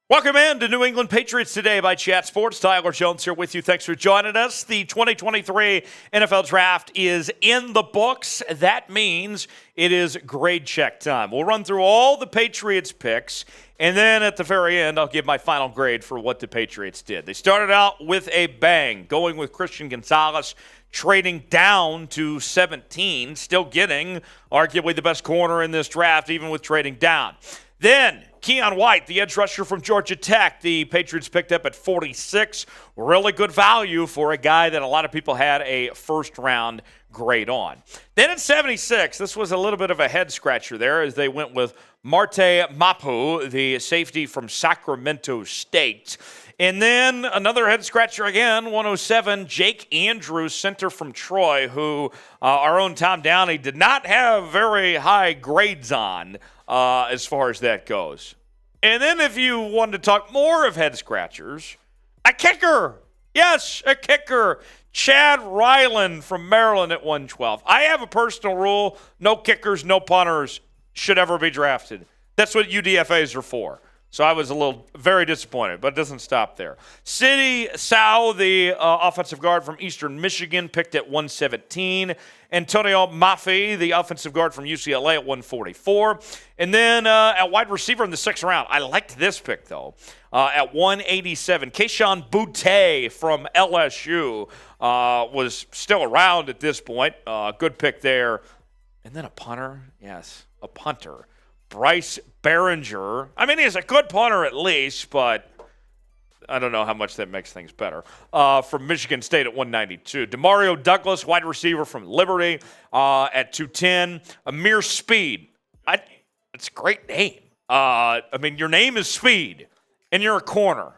Welcome in to New England Patriots Today by Chat Sports. Tyler Jones here with you. Thanks for joining us. The 2023 NFL Draft is in the books. That means it is grade check time. We'll run through all the Patriots picks, and then at the very end, I'll give my final grade for what the Patriots did. They started out with a bang, going with Christian Gonzalez, trading down to 17, still getting arguably the best corner in this draft, even with trading down. Then Keion White, the edge rusher from Georgia Tech, the Patriots picked up at 46. Really good value for a guy that a lot of people had a first-round grade on. Then at 76, this was a little bit of a head-scratcher there as they went with Marte Mapu, the safety from Sacramento State. And then another head-scratcher again, 107, Jake Andrews, center from Troy, who our own Tom Downey did not have very high grades on as far as that goes. And then if you wanted to talk more of head-scratchers, a kicker. Yes, a kicker. Chad Ryland from Maryland at 112. I have a personal rule, no kickers, no punters should ever be drafted. That's what UDFAs are for. So I was very disappointed, but it doesn't stop there. Sidy Sow, the offensive guard from Eastern Michigan, picked at 117. Atonio Mafi, the offensive guard from UCLA, at 144. And then at wide receiver in the 6th round, I liked this pick, though, at 187. Kayshon Boutte from LSU was still around at this point. Good pick there. And then a punter. Yes, a punter. Bryce Baringer. I mean, he's a good punter at least, but I don't know how much that makes things better. From Michigan State at 192. Demario Douglas, wide receiver from Liberty at 210. Ameer Speed. It's a great name. I mean, your name is Speed, and you're a corner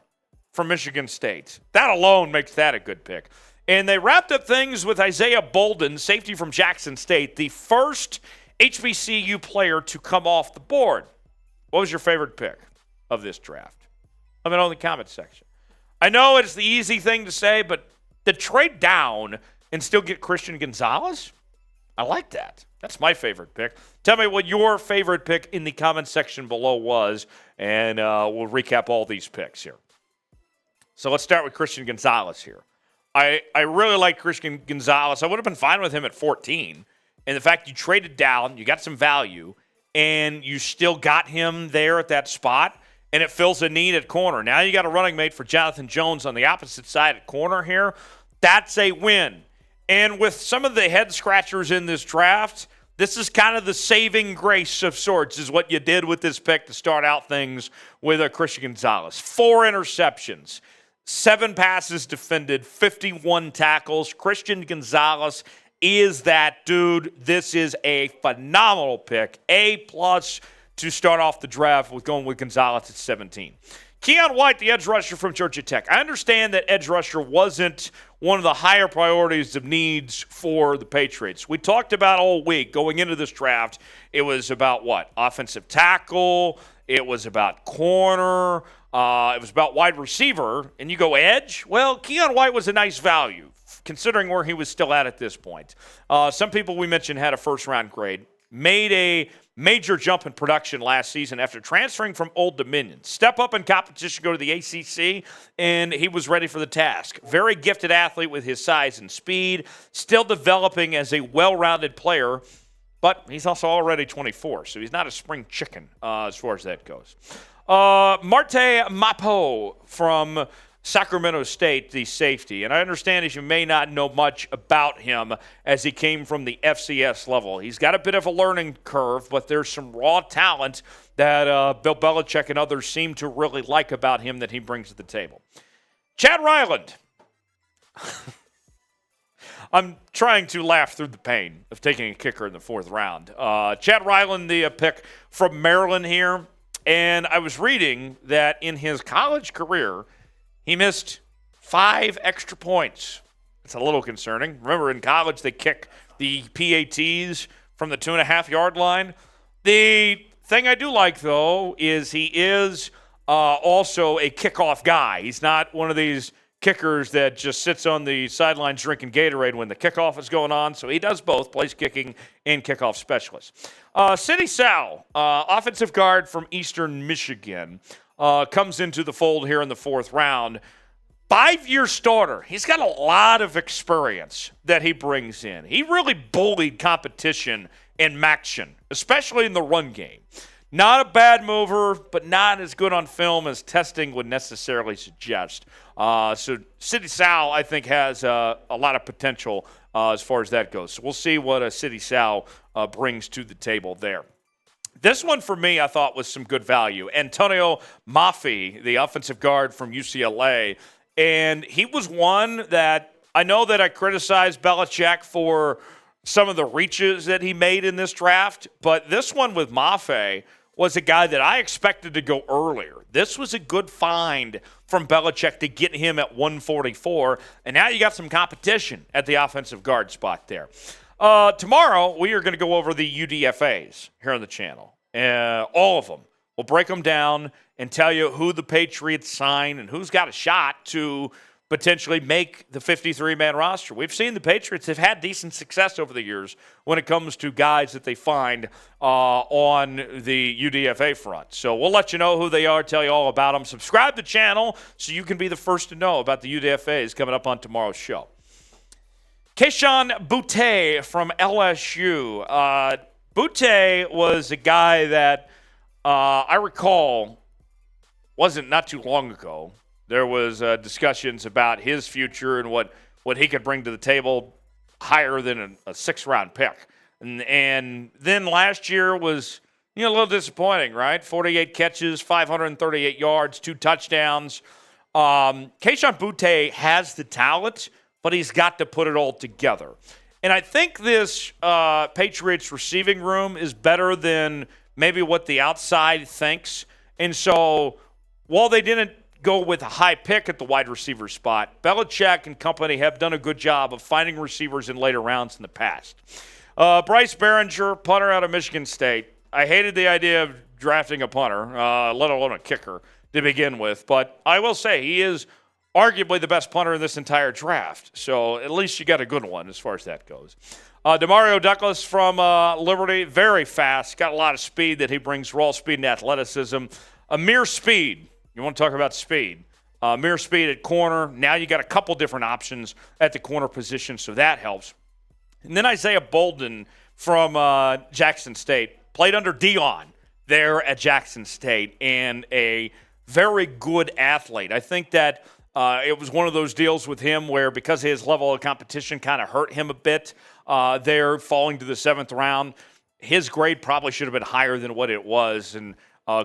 from Michigan State. That alone makes that a good pick. And they wrapped up things with Isaiah Bolden, safety from Jackson State, the first HBCU player to come off the board. What was your favorite pick of this draft? Let me know in the comment section. I know it's the easy thing to say, but to trade down and still get Christian Gonzalez, I like that. That's my favorite pick. Tell me what your favorite pick in the comment section below was, and we'll recap all these picks here. So let's start with Christian Gonzalez here. I really like Christian Gonzalez. I would have been fine with him at 14. And the fact you traded down, you got some value, and you still got him there at that spot, and it fills a need at corner. Now you got a running mate for Jonathan Jones on the opposite side at corner here. That's a win. And with some of the head-scratchers in this draft, this is kind of the saving grace of sorts is what you did with this pick to start out things with a Christian Gonzalez. 4 interceptions, 7 passes defended, 51 tackles. Christian Gonzalez is that dude. This is a phenomenal pick. A+ to start off the draft with going with Gonzalez at 17. Keion White, the edge rusher from Georgia Tech. I understand that edge rusher wasn't one of the higher priorities of needs for the Patriots. We talked about all week going into this draft. It was about what? Offensive tackle. It was about corner. It was about wide receiver. And you go edge? Well, Keion White was a nice value, considering where he was still at this point. Some people we mentioned had a first-round grade, made a major jump in production last season after transferring from Old Dominion. Step up in competition, go to the ACC, and he was ready for the task. Very gifted athlete with his size and speed, still developing as a well-rounded player, but he's also already 24, so he's not a spring chicken as far as that goes. Marte Mapu from Sacramento State, the safety. And I understand as you may not know much about him as he came from the FCS level. He's got a bit of a learning curve, but there's some raw talent that Bill Belichick and others seem to really like about him that he brings to the table. Chad Ryland. I'm trying to laugh through the pain of taking a kicker in the 4th round. Chad Ryland, the pick from Maryland here. And I was reading that in his college career, he missed 5 extra points. It's a little concerning. Remember, in college, they kick the PATs from the 2.5-yard line. The thing I do like, though, is he is also a kickoff guy. He's not one of these kickers that just sits on the sidelines drinking Gatorade when the kickoff is going on. So he does both, plays kicking and kickoff specialist. Sidy Sow, offensive guard from Eastern Michigan. comes into the fold here in the 4th round. 5-year starter. He's got a lot of experience that he brings in. He really bullied competition in MACtion, especially in the run game. Not a bad mover, but not as good on film as testing would necessarily suggest. So Sidy Sow, I think, has a lot of potential as far as that goes. So we'll see what Sidy Sow brings to the table there. This one for me, I thought, was some good value. Atonio Mafi, the offensive guard from UCLA, and he was one that I know that I criticized Belichick for some of the reaches that he made in this draft, but this one with Mafi was a guy that I expected to go earlier. This was a good find from Belichick to get him at 144, and now you got some competition at the offensive guard spot there. Tomorrow, we are going to go over the UDFAs here on the channel, all of them. We'll break them down and tell you who the Patriots sign and who's got a shot to potentially make the 53-man roster. We've seen the Patriots have had decent success over the years when it comes to guys that they find on the UDFA front. So we'll let you know who they are, tell you all about them. Subscribe to the channel so you can be the first to know about the UDFAs coming up on tomorrow's show. Kayshon Boutte from LSU. Boutte was a guy that I recall wasn't not too long ago. There was discussions about his future and what he could bring to the table higher than a 6th-round pick. And then last year was a little disappointing, right? 48 catches, 538 yards, 2 touchdowns. Kayshon Boutte has the talent, but he's got to put it all together. And I think this Patriots receiving room is better than maybe what the outside thinks. And so while they didn't go with a high pick at the wide receiver spot, Belichick and company have done a good job of finding receivers in later rounds in the past. Bryce Baringer, punter out of Michigan State. I hated the idea of drafting a punter, let alone a kicker, to begin with. But I will say he is arguably the best punter in this entire draft. So at least you got a good one as far as that goes. Demario Douglas from Liberty, very fast, got a lot of speed that he brings, raw speed and athleticism. Ameer Speed. You want to talk about speed. Ameer Speed at corner. Now you got a couple different options at the corner position, so that helps. And then Isaiah Bolden from Jackson State. Played under Dion there at Jackson State, and a very good athlete. I think that it was one of those deals with him where because his level of competition kind of hurt him a bit there, falling to the 7th round. His grade probably should have been higher than what it was, and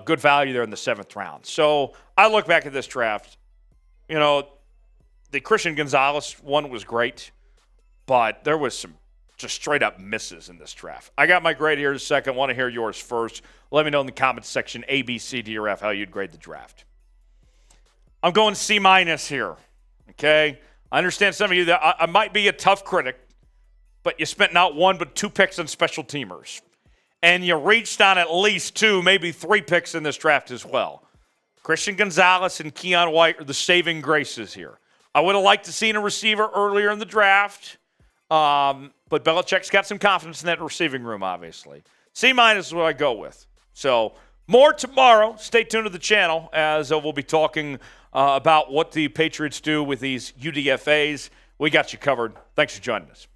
good value there in the 7th round. So I look back at this draft. The Christian Gonzalez one was great, but there was some just straight-up misses in this draft. I got my grade here in a second. Want to hear yours first. Let me know in the comments section, A, B, C, D, or F, how you'd grade the draft. I'm going C- here, okay? I understand some of you that I might be a tough critic, but you spent not 1 but 2 picks on special teamers. And you reached on at least 2, maybe 3 picks in this draft as well. Christian Gonzalez and Keion White are the saving graces here. I would have liked to seen a receiver earlier in the draft, but Belichick's got some confidence in that receiving room, obviously. C- is what I go with. So more tomorrow. Stay tuned to the channel as we'll be talking about what the Patriots do with these UDFAs. We got you covered. Thanks for joining us.